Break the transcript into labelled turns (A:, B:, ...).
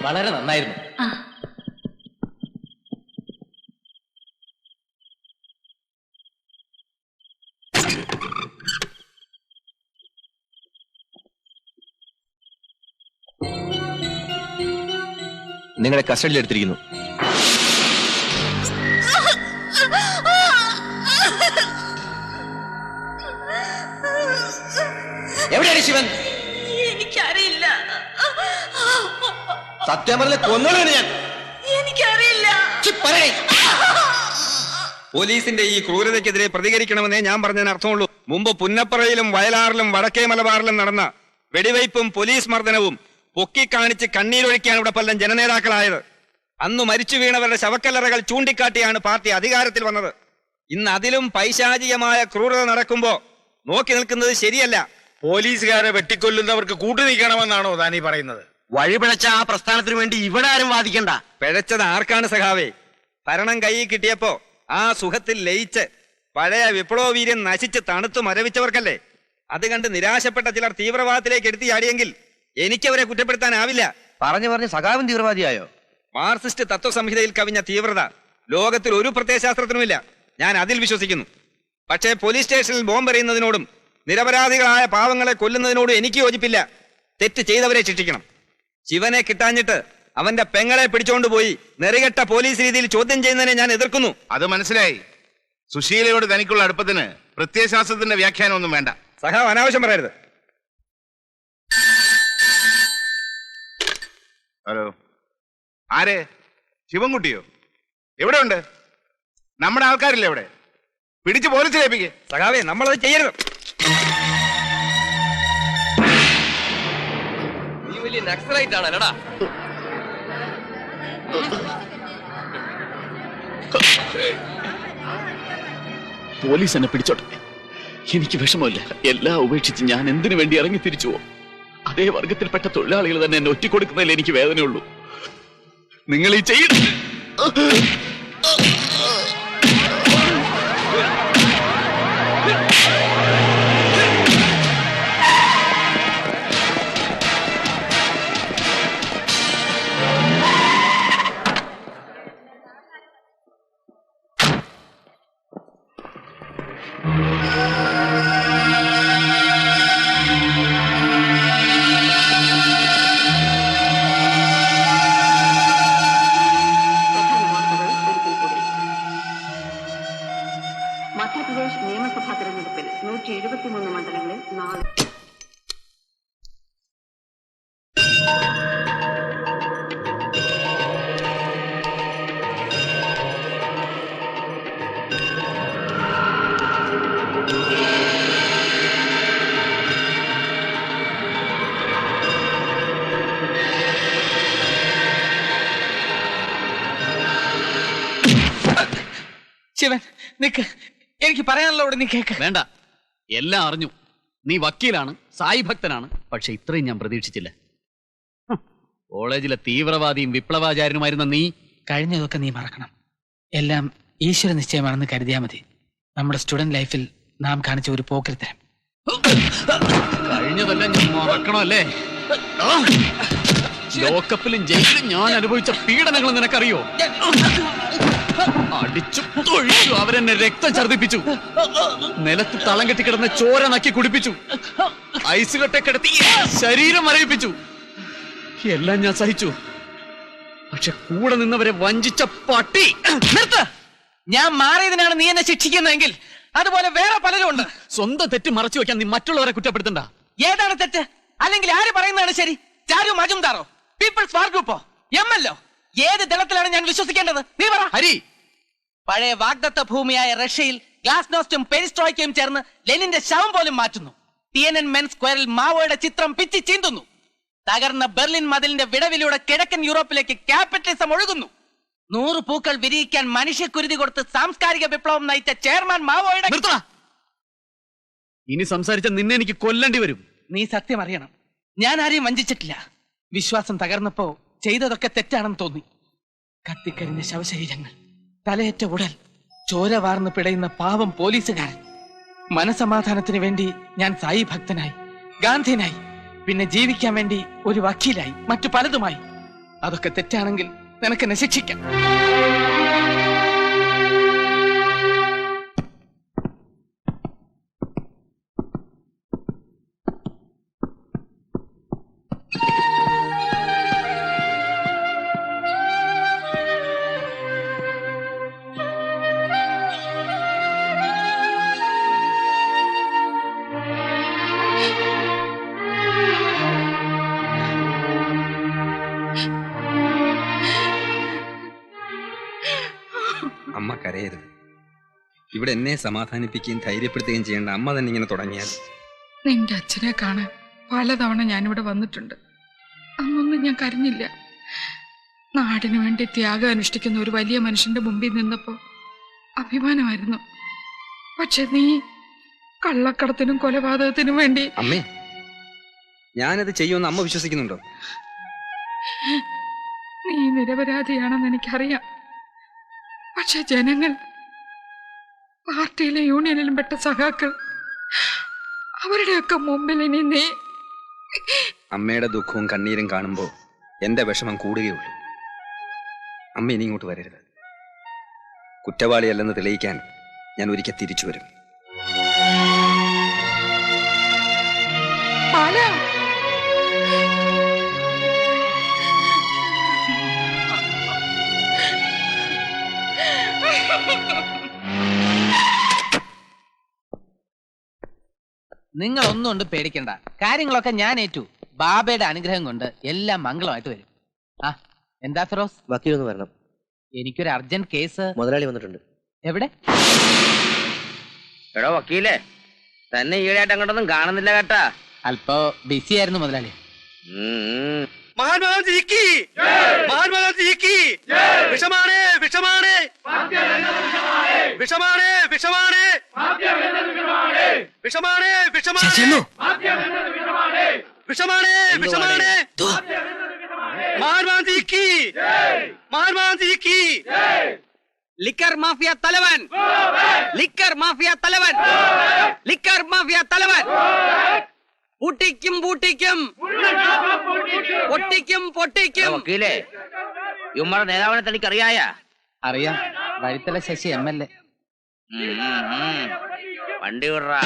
A: വളരെ നന്നായിരുന്നു.
B: നിങ്ങളെ കസ്റ്റഡിയിൽ എടുത്തിരിക്കുന്നു.
A: എവിടെയാണ് ശിവൻ?
C: എനിക്കറിയില്ല.
A: സത്യം പറഞ്ഞ കൊന്നോളാണ് ഞാൻ.
C: എനിക്കറിയില്ല.
D: പോലീസിന്റെ ഈ ക്രൂരതയ്ക്കെതിരെ പ്രതികരിക്കണമെന്നേ ഞാൻ പറഞ്ഞതിന് അർത്ഥമുള്ളൂ. മുമ്പ് പുന്നപ്പറയിലും വയലാറിലും വടക്കേ മലബാറിലും നടന്ന വെടിവയ്പും പോലീസ് മർദ്ദനവും പൊക്കിക്കാണിച്ച് കണ്ണീരൊഴിക്കാണ് ഇവിടെ പലരും ജനനേതാക്കളായത്. അന്ന് മരിച്ചു വീണവരുടെ ശവക്കല്ലറകൾ ചൂണ്ടിക്കാട്ടിയാണ് പാർട്ടി അധികാരത്തിൽ വന്നത്. ഇന്ന് അതിലും പൈശാചികമായ ക്രൂരത നടക്കുമ്പോ നോക്കി നിൽക്കുന്നത് ശരിയല്ല.
E: പോലീസുകാരെ വെട്ടിക്കൊല്ലുന്നവർക്ക് കൂട്ടുനിൽക്കണമെന്നാണോ താനീ പറയുന്നത്?
F: വഴിപിഴച്ച ആ പ്രസ്ഥാനത്തിന് വേണ്ടി ഇവിടെ ആരും വാദിക്കണ്ട.
D: പിഴച്ചത് ആർക്കാണ് സഖാവേ? ഭരണം കൈയിൽ കിട്ടിയപ്പോ ആ സുഖത്തിൽ ലയിച്ച് പഴയ വിപ്ലവവീര്യം നശിച്ച് തണുത്തു മരവിച്ചവർക്കല്ലേ. അത് കണ്ട് നിരാശപ്പെട്ട ചിലർ തീവ്രവാദത്തിലേക്ക് എടുത്തു ചാടിയെങ്കിൽ എനിക്കവരെ കുറ്റപ്പെടുത്താനാവില്ല.
B: പറഞ്ഞു സഖാവൻ തീവ്രവാദിയായോ?
D: മാർക്സിസ്റ്റ് തത്വസംഹിതയിൽ കവിഞ്ഞ തീവ്രത ലോകത്തിൽ ഒരു പ്രത്യയശാസ്ത്രത്തിനുമില്ല. ഞാൻ അതിൽ വിശ്വസിക്കുന്നു. പക്ഷേ പോലീസ് സ്റ്റേഷനിൽ ബോംബെറിയുന്നതിനോടും നിരപരാധികളായ പാവങ്ങളെ കൊല്ലുന്നതിനോടും എനിക്ക് യോജിപ്പില്ല. തെറ്റ് ചെയ്തവരെ ശിക്ഷിക്കണം. ശിവനെ കിട്ടാഞ്ഞിട്ട് അവന്റെ പെങ്ങളെ പിടിച്ചോണ്ടുപോയി നെറികെട്ട പോലീസ് രീതിയിൽ ചോദ്യം ചെയ്യുന്നതിനെ ഞാൻ എതിർക്കുന്നു.
E: അത് മനസ്സിലായി. സുശീലയോട് തനിക്കുള്ള അടുപ്പത്തിന് പ്രത്യയശാസ്ത്രത്തിന്റെ വ്യാഖ്യാനം ഒന്നും വേണ്ട.
D: സഖാവ് അനാവശ്യം പറയരുത്.
E: ഹലോ, ആരെ? ശിവൻകുട്ടിയോ? എവിടെ ഉണ്ട്? നമ്മുടെ ആൾക്കാരില്ലേ എവിടെ? പിടിച്ച് പോലീസിലേപ്പിക്കേ.
D: സഖാവേ, നമ്മളത് ചെയ്യരുത്.
A: നീ വലിയ നക്സലൈറ്റ് ആണല്ലോടാ.
G: പോലീസ് എന്നെ പിടിച്ചോട്ടെ, എനിക്ക് വിഷമമില്ല. എല്ലാം ഉപേക്ഷിച്ച് ഞാൻ എന്തിനു വേണ്ടി ഇറങ്ങി തിരിച്ചു പോകും? അതേ വർഗത്തിൽപ്പെട്ട തൊഴിലാളികൾ തന്നെ എന്നെ ഒറ്റിക്കൊടുക്കുന്നതിൽ എനിക്ക് വേദനയുള്ളൂ. നിങ്ങൾ ഈ ചെയ്യുന്നത്
H: മധ്യപ്രദേശ് നിയമസഭാ തെരഞ്ഞെടുപ്പിൽ 173 മണ്ഡലങ്ങളിൽ 4
A: ശിവൻ നിക്ക്, എനിക്ക് പറയാനുള്ള നീ കേക്ക്.
G: വേണ്ട, എല്ലാം അറിഞ്ഞു. നീ വക്കീലാണ്, സായി ഭക്തനാണ്. പക്ഷെ ഇത്രയും ഞാൻ പ്രതീക്ഷിച്ചില്ല. കോളേജിലെ തീവ്രവാദിയും വിപ്ലവാചാര്യനുമായിരുന്ന നീ
I: കഴിഞ്ഞതൊക്കെ നീ മറക്കണം. എല്ലാം ഈശ്വര നിശ്ചയമാണെന്ന് കരുതിയാൽ മതി. നമ്മുടെ സ്റ്റുഡന്റ് ലൈഫിൽ നാം കാണിച്ച ഒരു പോക്കരുത്തരം
G: കഴിഞ്ഞതെല്ലാം ഞാൻ മറക്കണമല്ലേ? ലോക്കപ്പിലും ജയിലിലും ഞാൻ അനുഭവിച്ച പീഡനങ്ങൾ നിനക്കറിയോ? അടിച്ചു തൊഴിച്ചു അവരെന്നെ രക്തം ഛർദിപ്പിച്ചു, നിലത്ത് തളം കെട്ടിക്കിടന്ന് ചോര നക്കി കുടിപ്പിച്ചു, ഐസ് കെട്ടെ കിടത്തി ശരീരം മരവിപ്പിച്ചു. എല്ലാം ഞാൻ സഹിച്ചു. പക്ഷെ കൂടെ നിന്നവരെ വഞ്ചിച്ച പട്ടി.
I: നിർത്ത്. ഞാൻ മാറിയതിനാണ് നീ എന്നെ ശിക്ഷിക്കുന്നതെങ്കിൽ അതുപോലെ വേറെ പലരും ഉണ്ട്.
G: സ്വന്തം തെറ്റ് മറച്ചു വെക്കാൻ നീ മറ്റുള്ളവരെ കുറ്റപ്പെടുത്തണ്ട.
I: ഏതാണ് തെറ്റ്? അല്ലെങ്കിൽ ആര് പറയുന്നതാണ് ശരി? ചാരു മജുംദാറോ, പീപ്പിൾസ് വാർ ഗ്രൂപ്പോ, MLO? ഏത് ദളത്തിലാണ് ഞാൻ വിശ്വസിക്കേണ്ടത്? നീ പറ.
G: ഹരി,
I: പഴയ വാഗ്ദത്ത ഭൂമിയായ റഷ്യയിൽ ഗ്ലാസ്നോസ്റ്റും പെരിസ്ട്രോയ്ക്കയും ചേർന്ന് ലെനിന്റെ ശവം പോലും മാറ്റുന്നു. തിയനൻമെൻ സ്ക്വയറിൽ മാവോയുടെ ചിത്രം പിച്ചി ചീന്തുന്നു. തകർന്ന ബെർലിൻ മതിലിന്റെ വിടവിലൂടെ കിഴക്കൻ യൂറോപ്പിലേക്ക് ക്യാപിറ്റലിസം ഒഴുകുന്നു. 100 പൂക്കൾ വിരിയിക്കാൻ മനുഷ്യക്കുരുതി കൊടുത്ത് സാംസ്കാരിക വിപ്ലവം നയിച്ച ചെയർമാൻ മാവോയുടെ...
G: ഇനി സംസാരിച്ച നിന്നെ എനിക്ക് കൊല്ലേണ്ടി വരും.
I: നീ സത്യം അറിയണം, ഞാൻ ആരെയും വഞ്ചിച്ചിട്ടില്ല. വിശ്വാസം തകർന്നപ്പോ ചെയ്തതൊക്കെ തെറ്റാണെന്ന് തോന്നി. കത്തിക്കരിഞ്ഞ ശവശരീരങ്ങൾ, തലയേറ്റ ഉടൽ, ചോര വാർന്ന് പിടയുന്ന പാവം പോലീസുകാരൻ. മനസമാധാനത്തിന് വേണ്ടി ഞാൻ സായി ഭക്തനായി, ഗാന്ധിനായി, പിന്നെ ജീവിക്കാൻ വേണ്ടി ഒരു വക്കീലായി, മറ്റു പലതുമായി. അതൊക്കെ തെറ്റാണെങ്കിൽ നിനക്കെന്നെ ശിക്ഷിക്കാം.
D: അമ്മ കരയരുത്. ഇവിടെ എന്നെ സമാധാനിപ്പിക്കുകയും ധൈര്യപ്പെടുത്തുകയും ചെയ്യേണ്ട അമ്മ തന്നെ ഇങ്ങനെ തുടങ്ങിയാൽ.
C: നിന്റെ അച്ഛനെ കാണാൻ പലതവണ ഞാനിവിടെ വന്നിട്ടുണ്ട്. അന്നൊന്നും ഞാൻ കരഞ്ഞില്ല. നാടിനു വേണ്ടി ത്യാഗം അനുഷ്ഠിക്കുന്ന ഒരു വലിയ മനുഷ്യന്റെ മുമ്പിൽ നിന്നപ്പോ അഭിമാനമായിരുന്നു. പക്ഷെ നീ കള്ളക്കടത്തിനും കൊലപാതകത്തിനും വേണ്ടി.
D: അമ്മേ, ഞാനത് ചെയ്യുമെന്ന് അമ്മ വിശ്വസിക്കുന്നുണ്ടോ?
C: നീ നിരപരാധിയാണെന്ന് എനിക്കറിയാം. പക്ഷെ ജനങ്ങൾ, പാർട്ടിയിലെ യൂണിയനിലും പെട്ട സഖാക്കൾ, അവരുടെയൊക്കെ മുമ്പിൽ ഇനി നീ.
D: അമ്മയുടെ ദുഃഖവും കണ്ണീരും കാണുമ്പോൾ എന്റെ വിഷമം കൂടുകയുള്ളൂ. അമ്മ ഇനി ഇങ്ങോട്ട് വരരുത്. കുറ്റവാളിയല്ലെന്ന് തെളിയിക്കാൻ ഞാൻ ഒരിക്കൽ തിരിച്ചു വരും.
I: നിങ്ങൾ ഒന്നും കൊണ്ട് പേടിക്കണ്ട. കാര്യങ്ങളൊക്കെ ഞാൻ ഏറ്റു. ബാബയുടെ അനുഗ്രഹം കൊണ്ട് എല്ലാം മംഗളമായിട്ട് വരും. ആ, എന്താ ഫിറോസ്?
B: വക്കീലൊന്ന് വരണം.
I: എനിക്കൊരു അർജന്റ് കേസ്.
B: മുതലാളി വന്നിട്ടുണ്ട്.
I: എവിടെ?
F: എടോ വക്കീലേ, തന്നെ ഈടായിട്ട് അങ്ങോട്ടൊന്നും കാണുന്നില്ല കേട്ടാ.
I: അല്പോ ബിസി ആയിരുന്നു മുതലാളി.
F: മഹാത്മാഗാന്ധി മഹാത്മാഗാന്ധി വിഷമാണ് വിഷമാണ് വിഷമാണ് വിഷമാണ് വിഷമാണ് വിഷമാണ് വിഷമാണ് വിഷമാണ് മഹാത്മാഗാന്ധി മഹാത്മാഗാന്ധി ലിക്കർ മാഫിയ തലവൻ ലിക്കർ മാഫിയ തലവൻ ലിക്കർ മാഫിയ തലവൻ പൂട്ടിക്കും പൂട്ടിക്കും പൊട്ടിക്കും പൊട്ടിക്കും. വക്കീലേ, ഇവന്മാരുടെ നേതാവിനെ തനിക്ക് അറിയായ?
I: അറിയാം, വഴിത്തല ശശി MLA.
F: വണ്ടി വിടറാ.